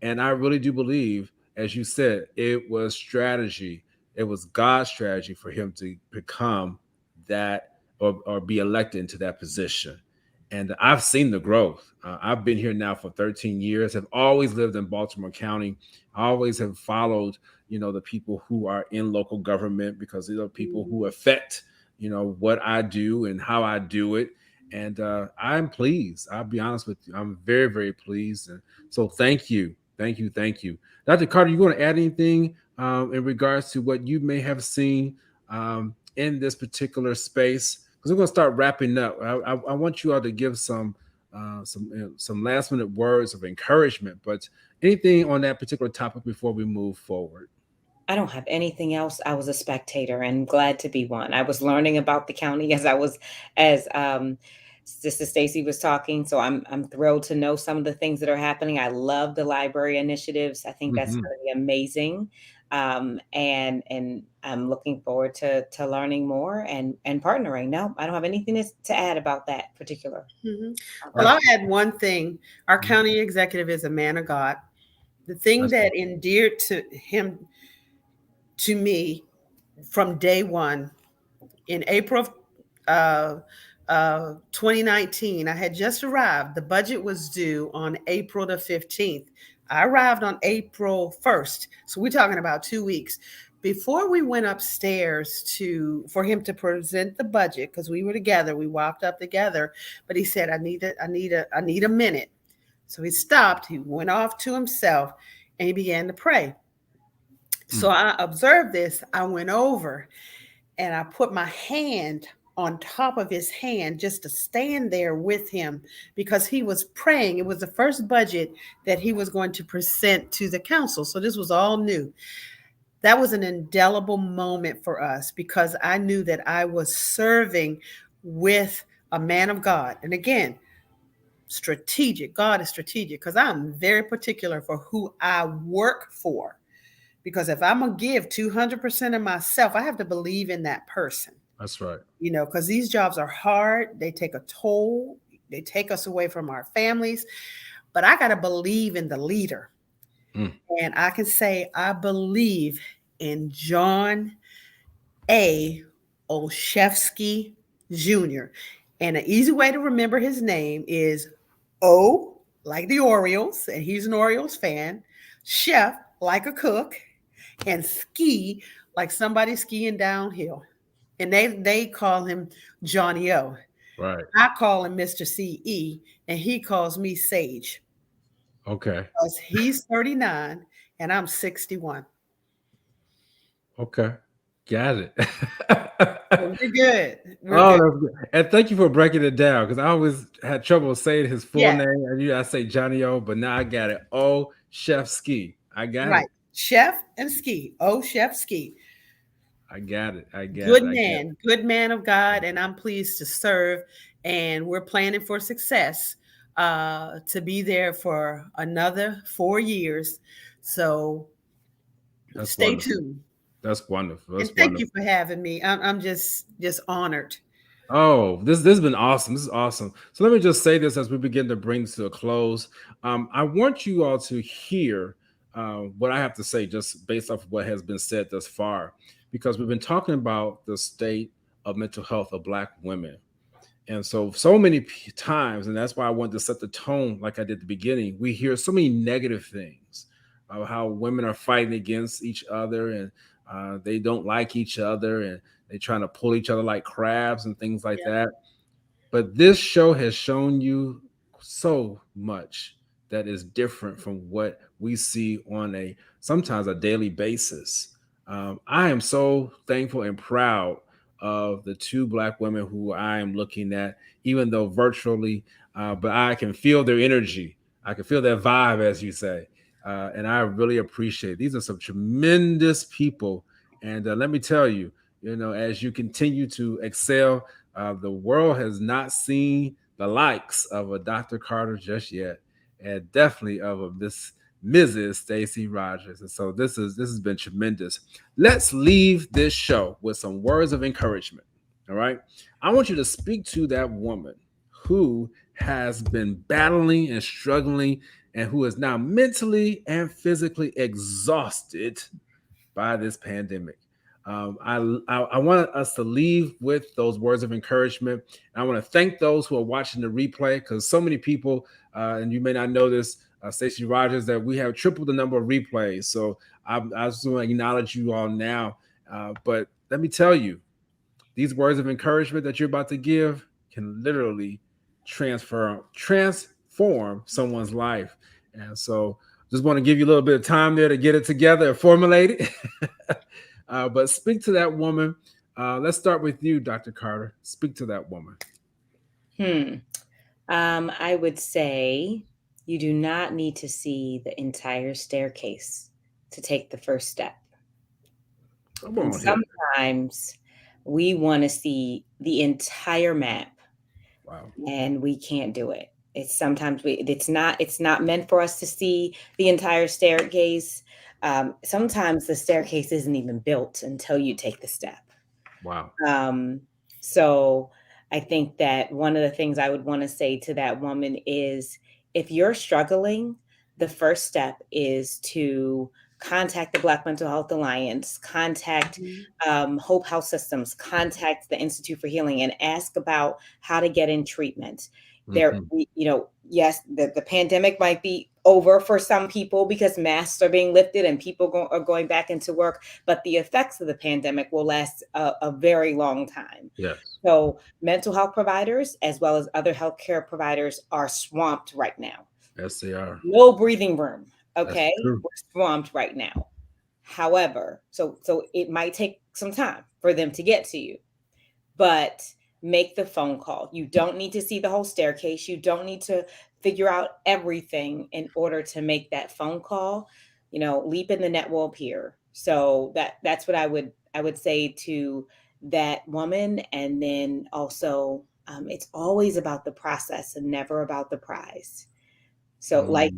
and I really do believe, as you said, it was strategy. It was God's strategy for him to become that, or be elected into that position. And I've seen the growth. I've been here now for 13 years, have always lived in Baltimore County. I always have followed, the people who are in local government, because these are people who affect, what I do and how I do it. And I'm pleased. I'll be honest with you. I'm very, very pleased. And so thank you. Thank you. Thank you. Dr. Carter, you want to add anything in regards to what you may have seen in this particular space? Because we're going to start wrapping up. I want you all to give some last minute words of encouragement, but anything on that particular topic before we move forward? I don't have anything else. I was a spectator and glad to be one. I was learning about the county as Sister Stacy was talking. So I'm thrilled to know some of the things that are happening. I love the library initiatives. I think that's Hmm. going to be amazing. And I'm looking forward to learning more and partnering. No, I don't have anything to add about that particular. Mhm. Well, Topic. I'll add one thing. Our county executive is a man of God. The thing That's that endeared to him to me from day one in April of 2019, I had just arrived. The budget was due on April the 15th. I arrived on April 1st. So we're talking about 2 weeks. Before we went upstairs for him to present the budget, because we were together, we walked up together, but he said, I need a minute. So he stopped, he went off to himself, and he began to pray. So I observed this. I went over and I put my hand on top of his hand just to stand there with him because he was praying. It was the first budget that he was going to present to the council. So this was all new. That was an indelible moment for us because I knew that I was serving with a man of God. And again, strategic. God is strategic because I'm very particular for who I work for. Because if I'm going to give 200% of myself, I have to believe in that person. That's right. Because these jobs are hard, they take a toll, they take us away from our families. But I got to believe in the leader. Mm. And I can say, I believe in John A. Olszewski Jr. And an easy way to remember his name is O, like the Orioles, and he's an Orioles fan, chef, like a cook, and ski, like somebody skiing downhill. And they call him Johnny O. Right. I call him Mr. CE, and he calls me Sage. Okay. Because he's 39 and I'm 61. Okay. Got it. So we're good. We're Oh, good. that's good. And thank you for breaking it down, because I always had trouble saying his full Yeah, name. And I say Johnny O, but now I got it. Oh, Chef Ski. I got right. it. Chef and ski. Oh, chef ski. I got it. I got it. I got it. Good man of God, and I'm pleased to serve. And we're planning for success to be there for another 4 years. So That's stay wonderful. tuned. That's wonderful. And That's thank you wonderful. for having me. I'm just honored. Oh, this has been awesome. This is awesome. So let me just say this as we begin to bring this to a close. I want you all to hear what I have to say, just based off of what has been said thus far, because we've been talking about the state of mental health of Black women. And so many times, and that's why I wanted to set the tone like I did at the beginning. We hear so many negative things of how women are fighting against each other, and they don't like each other, and they're trying to pull each other like crabs and things like Yeah. that. But this show has shown you so much that is different from what we see on a sometimes a daily basis. I am so thankful and proud of the two Black women who I am looking at, even though virtually, but I can feel their energy. I can feel their vibe, as you say. And I really appreciate it. These are some tremendous people. And let me tell you, as you continue to excel, the world has not seen the likes of a Dr. Carter just yet, and definitely of a Mrs. Stacy Rogers. And so this has been tremendous. Let's leave this show with some words of encouragement. All right. I want you to speak to that woman who has been battling and struggling and who is now mentally and physically exhausted by this pandemic. I want us to leave with those words of encouragement. And I want to thank those who are watching the replay, because so many people, and you may not know this, Stacy Rogers, that we have tripled the number of replays. So I just want to acknowledge you all now. But let me tell you, these words of encouragement that you're about to give can literally transform someone's life. And so just want to give you a little bit of time there to get it together and formulate it. But speak to that woman. Let's start with you, Dr. Carter. Speak to that woman. I would say you do not need to see the entire staircase to take the first step. Come And on here. sometimes we want to see the entire map, Wow. and we can't do it. It's not meant for us to see the entire staircase. Sometimes the staircase isn't even built until you take the step. Wow. So I think that one of the things I would want to say to that woman is, if you're struggling, the first step is to contact the Black Mental Health Alliance, contact Hope Health Systems, contact the Institute for Healing, and ask about how to get in treatment. There, yes, the pandemic might be over for some people because masks are being lifted and people are going back into work, but the effects of the pandemic will last a very long time. Yes. So mental health providers, as well as other healthcare providers, are swamped right now. Yes, they are. No breathing room. That's Okay. true. We're swamped right now. However, so it might take some time for them to get to you, but make the phone call. You don't need to see the whole staircase. You don't need to figure out everything in order to make that phone call. Leap in the net will appear. So that's what I would say to that woman. And then also, it's always about the process and never about the prize. So life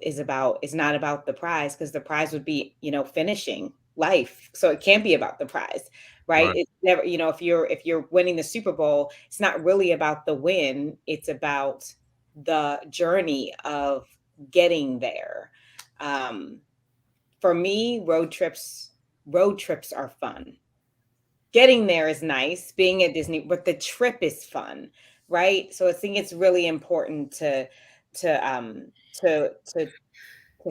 is not about the prize, because the prize would be, finishing life. So it can't be about the prize, right? Right. It's never, if you're winning the Super Bowl, it's not really about the win. It's about the journey of getting there. For me, road trips are fun. Getting there is nice, being at Disney, but the trip is fun, right? So I think it's really important to um to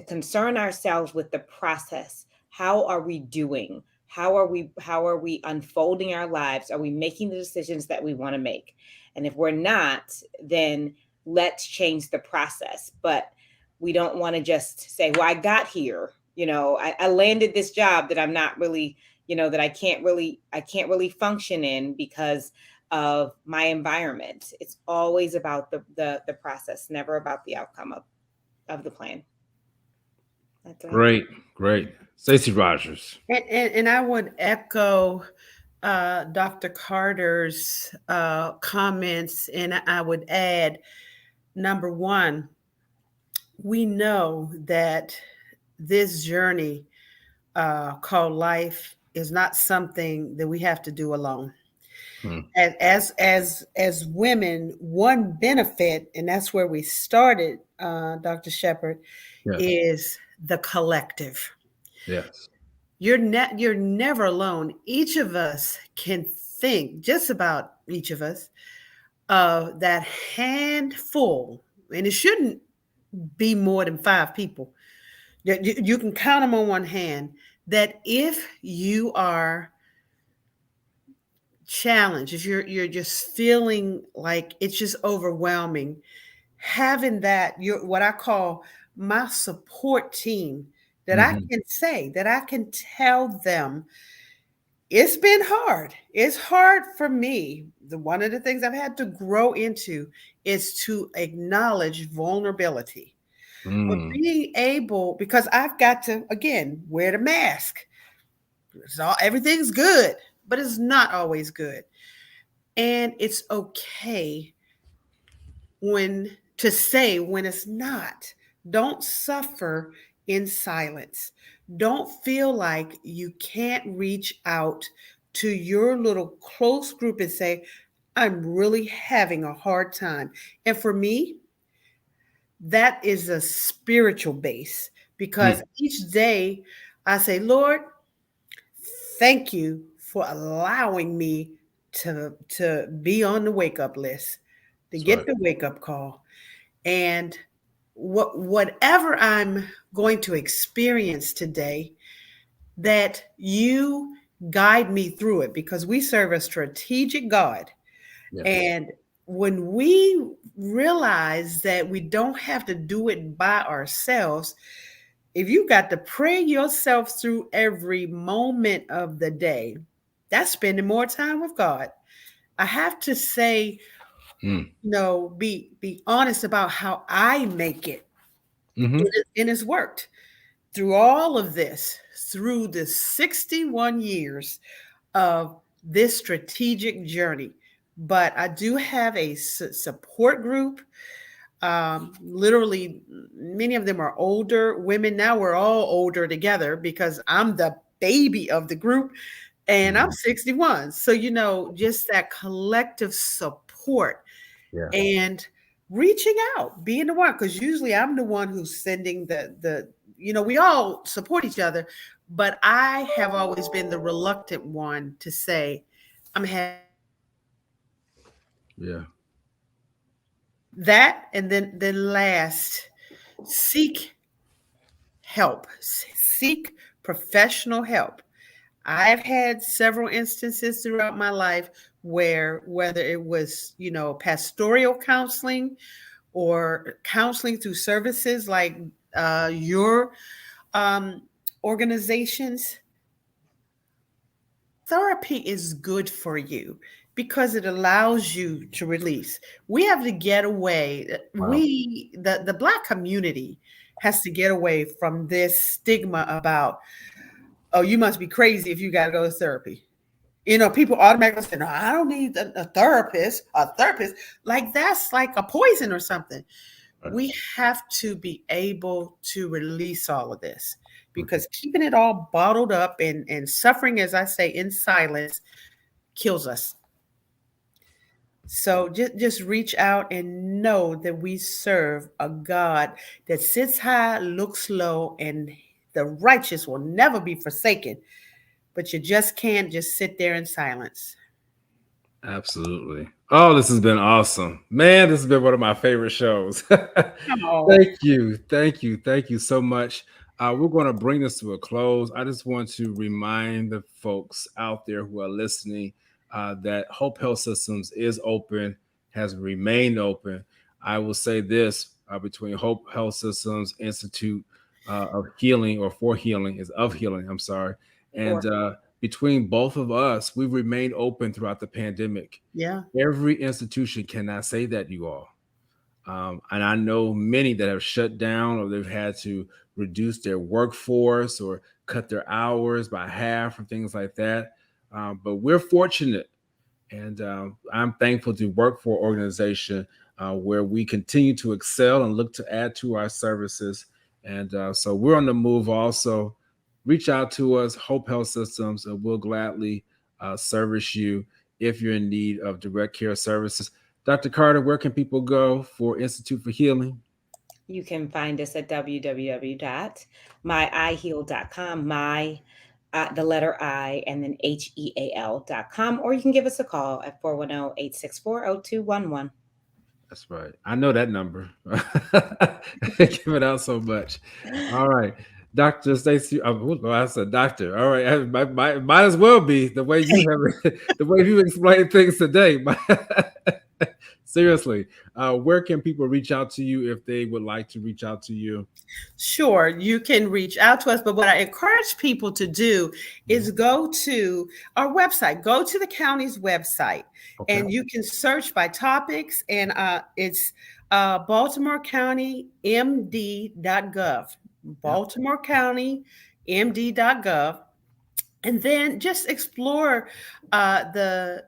concern ourselves with the process. How are we doing? How are we unfolding our lives? Are we making the decisions that we want to make? And if we're not, then let's change the process. But we don't want to just say, well, I got here, I landed this job that I'm not really, that I can't really function in because of my environment. It's always about the process, never about the outcome of the plan. That's what I think. Great. Stacy Rogers. And I would echo Dr. Carter's comments, and I would add, number one, we know that this journey called life is not something that we have to do alone. Mm. As women, one benefit, and that's where we started, Dr. Shepherd, Yes. is the collective. Yes. You're never alone. Each of us can think, just about each of us, of that handful, and it shouldn't be more than five people. You can count them on one hand. That if you are challenged, if you're just feeling like it's just overwhelming, having that, you're what I call my support team, that I Hmm. can say, that I can tell them, it's been hard. It's hard for me. One of the things I've had to grow into is to acknowledge vulnerability. But Mm. being able, because I've got to, again, wear the mask. Everything's good, but it's not always good. And it's okay when to say when it's not. Don't suffer in silence. Don't feel like you can't reach out to your little close group and say, I'm really having a hard time. And for me, that is a spiritual base, because Mm. each day I say, Lord, thank you for allowing me to be on the wake up list, to That's get right. the wake up call. And whatever I'm going to experience today, that you guide me through it, because we serve a strategic God. Yes. And when we realize that we don't have to do it by ourselves, if you got to pray yourself through every moment of the day, that's spending more time with God. I have to say, Mm. be honest about how I make it. Hmm. And it's worked through all of this, through the 61 years of this strategic journey. But I do have a support group. Literally, many of them are older women. Now we're all older together because I'm the baby of the group and I'm Hmm. 61. So, just that collective support Yeah. and reaching out, being the one, because usually I'm the one who's sending we all support each other, but I have always been the reluctant one to say, I'm having a hard time. Yeah. That, and then last, seek help, seek professional help. I've had several instances throughout my life where, whether it was, pastoral counseling or counseling through services like your um, organizations, therapy is good for you because it allows you to release. We have to get away. Wow. The Black community has to get away from this stigma about, oh, you must be crazy if you got to go to therapy. People automatically say, no, I don't need a therapist. A therapist, like that's like a poison or something. Right. We have to be able to release all of this, Mhm. because keeping it all bottled up and suffering, as I say, in silence, kills us. So just reach out and know that we serve a God that sits high, looks low, and the righteous will never be forsaken. But you just can't just sit there in silence. Absolutely. Oh, this has been awesome. Man, this has been one of my favorite shows. Oh, Thank you. Thank you. Thank you so much. We're going to bring this to a close. I just want to remind the folks out there who are listening that Hope Health Systems is open, has remained open. I will say this between Hope Health Systems Institute of Healing, or for Healing, is of Healing, I'm sorry. And for between both of us, we've remained open throughout the pandemic. yeah, Every institution cannot say that, you all. And I know many that have shut down, or they've had to reduce their workforce or cut their hours by half or things like that. But we're fortunate, and I'm thankful to work for an organization where we continue to excel and look to add to our services. And so we're on the move also. Reach out to us, Hope Health Systems, and we'll gladly service you if you're in need of direct care services. Dr. Carter, where can people go for Institute for Healing? You can find us at www.myiheal.com, the letter I, and then HEAL.com, or you can give us a call at 410-864-0211. That's right. I know that number. Give it out so much. All right. Dr. Stacy, I said doctor. All right. Might as well be the way you have the way you explain things today. Seriously, where can people reach out to you if they would like to reach out to you? Sure, you can reach out to us, but what I encourage people to do is go to our website, go to the county's website, Okay. and you can search by topics, and it's Baltimore County MD.gov, Baltimore County MD.gov. And then just explore the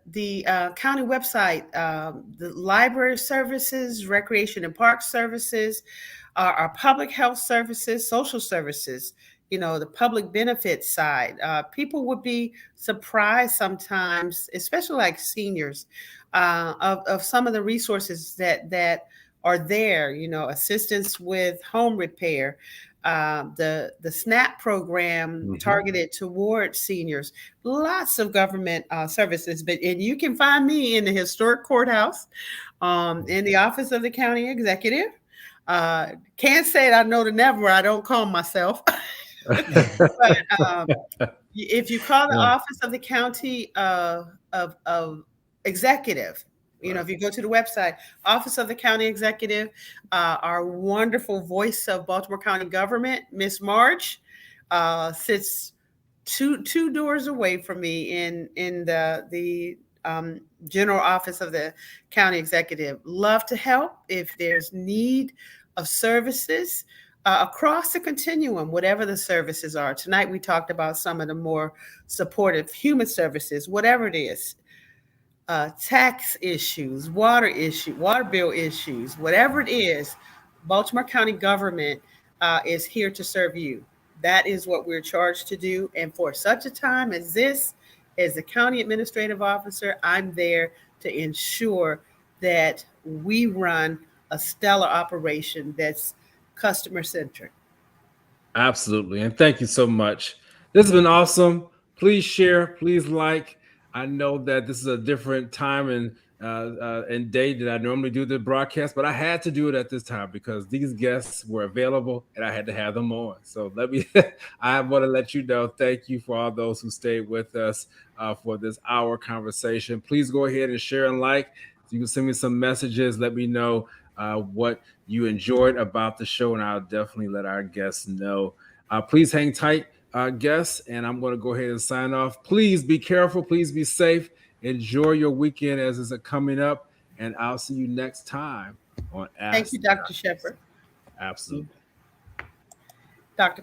county website, the library services, recreation and park services, our public health services, social services, the public benefits side. People would be surprised sometimes, especially like seniors, of some of the resources that are there, assistance with home repair, the SNAP program targeted towards seniors, lots of government services. And you can find me in the historic courthouse, in the office of the county executive. Can't say that I know the number. I don't call myself. But if you call the office of the county of executive, if you go to the website, Office of the County Executive, our wonderful voice of Baltimore County government, Miss Marge, sits two doors away from me in the general office of the county executive. Love to help if there's need of services across the continuum, whatever the services are. Tonight we talked about some of the more supportive human services, whatever it is. Tax issues, water bill issues, whatever it is, Baltimore County government is here to serve you. That is what we're charged to do. And for such a time as this, as the county administrative officer, I'm there to ensure that we run a stellar operation that's customer centric. Absolutely. And thank you so much. This has been awesome. Please share, please like. I know that this is a different time and day that I normally do the broadcast, but I had to do it at this time because these guests were available and I had to have them on. So I want to let you know, thank you for all those who stayed with us for this hour conversation. Please go ahead and share and like. You can send me some messages. Let me know what you enjoyed about the show, and I'll definitely let our guests know. Please hang tight, guests, and I'm going to go ahead and sign off. Please be careful. Please be safe. Enjoy your weekend as it's coming up, and I'll see you next time on Ask. Thank you, Dr. Shepard. Absolutely. Dr.